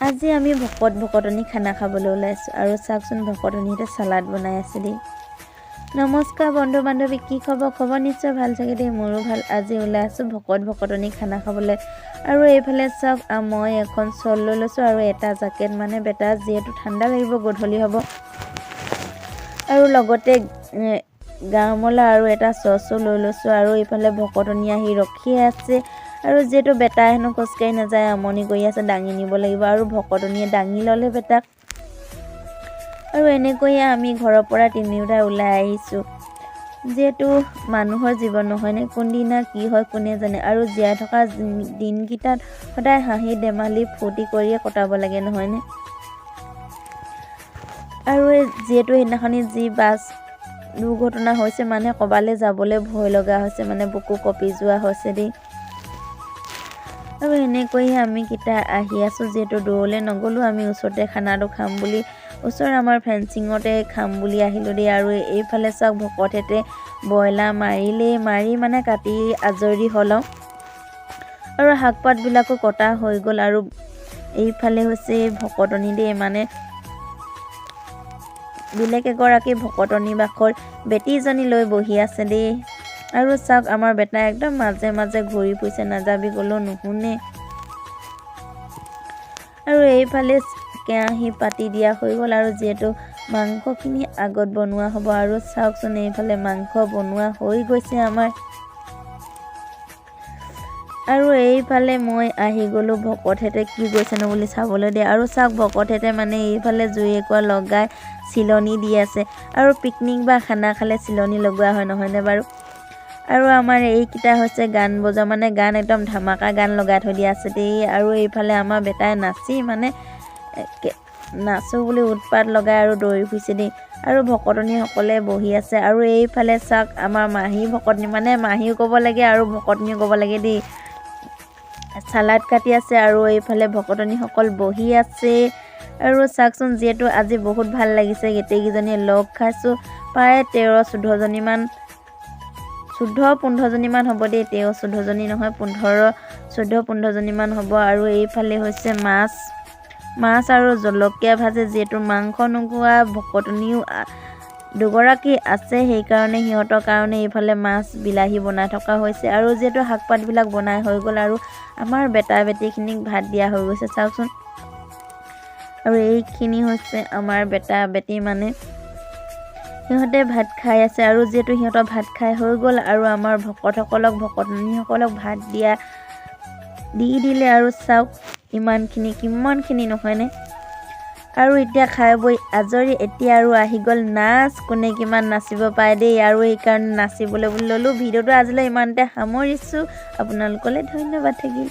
আজি আমি ভকতনি খানা খাবলৈ ওলাইছোঁ আৰু চাওকচোন ভকতনিতে চালাড বনাই আছে দেই। নমস্কাৰ বন্ধু বান্ধৱী, কি খবৰ নিশ্চয় ভাল চাগে দেই, মোৰো ভাল। আজি ওলাই আছোঁ ভকতনি খানা খাবলৈ। আৰু এইফালে চাওক, মই এখন শ্বল লৈ লৈছোঁ আৰু এটা জেকেট, মানে বেটাৰ যিহেতু ঠাণ্ডা লাগিব, গধূলি হ'ব। আৰু লগতে গামলা আৰু এটা চচো লৈ লৈছোঁ। আৰু এইফালে ভকতনি আহি ৰখিয়ে আছে। আৰু যিহেতু বেটা হেনো খোজকাঢ়ি নাযায়, আমনি কৰি আছে, দাঙি নিব লাগিব। আৰু ভকতনিয়ে দাঙি ল'লে বেটাক। আৰু এনেকৈয়ে আমি ঘৰৰ পৰা তিনিওটাই ওলাই আহিছোঁ। যিহেতু মানুহৰ জীৱন নহয়নে, কোনদিনা কি হয় কোনে জানে। আৰু জীয়াই থকা দিনকেইটাত সদায় হাঁহি ধেমালি ফূৰ্তি কৰিয়ে কটাব লাগে নহয়নে। আৰু যিহেতু সেইদিনাখনি যি বাছ দুৰ্ঘটনা হৈছে, মানে ক'বালৈ যাবলৈ ভয় লগা হৈছে, মানে বুকু কঁপি যোৱা হৈছে দেই। আৰু এনেকৈয়ে আমি কেইটা আহি আছোঁ, যিহেতু দূৰলৈ নগ'লোঁ, আমি ওচৰতে খানাটো খাম বুলি, ওচৰৰ আমাৰ ফেঞ্চিঙতে খাম বুলি আহিলোঁ দেই। আৰু এইফালে চাওক, ভকতহেঁতে ব্ৰইলাৰ মাৰি মানে কাটি আজৰি হ'ল। আৰু শাক পাতবিলাকো কটা হৈ গ'ল। আৰু এইফালে হৈছে ভকতনি দেই, মানে বেলেগ এগৰাকী ভকতনি বাখৰ বেটীজনী লৈ বহি আছে দেই। আৰু চাওক, আমাৰ বেটা একদম মাজে মাজে ঘূৰি ফুৰিছে, নাযাবি গ'লেও নুশুনে। আৰু এইফালে কেৰাহী পাতি দিয়া হৈ গ'ল। আৰু যিহেতু মাংসখিনি আগত বনোৱা হ'ব। আৰু চাওকচোন, এইফালে মাংস বনোৱা হৈ গৈছে আমাৰ। আৰু এইফালে মই আহি গ'লোঁ ভকতহেঁতে কি গৈছেনো বুলি চাবলৈ দিয়ে। আৰু চাওক, ভকতহেঁতে মানে এইফালে জুই একুৰা লগাই চিলনি দি আছে। আৰু পিকনিক বা খানা খালে চিলনি লগোৱা হয় নহয়নে বাৰু। আৰু আমাৰ এইকেইটা হৈছে গান বজোৱা, মানে গান একদম ধামাকা গান লগাই থৈ দিয়া আছে দেই। আৰু এইফালে আমাৰ বেটাই নাচি মানে নাচোঁ বুলি উৎপাত লগাই আৰু দৌৰি ফুৰিছে দেই। আৰু ভকতনিসকলে বহি আছে। আৰু এইফালে চাওক, আমাৰ মাহী ভকতনি, মানে মাহীও ক'ব লাগে আৰু ভকতনিও ক'ব লাগে দেই, চালাড কাটি আছে। আৰু এইফালে ভকতনিসকল বহি আছে। আৰু চাওকচোন, যিহেতু আজি বহুত ভাল লাগিছে, গোটেইকেইজনীয়ে লগ খাইছোঁ। প্ৰায় 13-14জনীমান, 14-15জনীমান হ'ব দেই, 13-14জনী নহয়, 14-15জনীমান হ'ব। আৰু এইফালে হৈছে মাছ আৰু জলকীয়া ভাজি, যিহেতু মাংস নোখোৱা ভকতনিও দুগৰাকী আছে, সেইকাৰণে সিহঁতৰ কাৰণে এইফালে মাছ বিলাহী বনাই থকা হৈছে। আৰু যিহেতু শাক পাতবিলাক বনাই হৈ গ'ল, আৰু আমাৰ বেটা বেটীখিনিক ভাত দিয়া হৈ গৈছে চাওকচোন। আৰু এইখিনি হৈছে আমাৰ বেটা বেটী, মানে সিহঁতে ভাত খাই আছে। আৰু যিহেতু সিহঁতৰ ভাত খাই হৈ গ'ল, আৰু আমাৰ ভকতনিসকলক ভাত দি দিলে। আৰু চাওক, কিমানখিনি নহয়নে। আৰু এতিয়া খাই বৈ আজৰি, এতিয়া আৰু আহি গ'ল নাচ, কোনে কিমান নাচিব পাৰে দেই। আৰু সেইকাৰণে নাচিবলৈ বুলি ল'লোঁ। ভিডিঅ'টো আজিলৈ ইমানতে সামৰিছোঁ, আপোনালোকলৈ ধন্যবাদ থাকিল।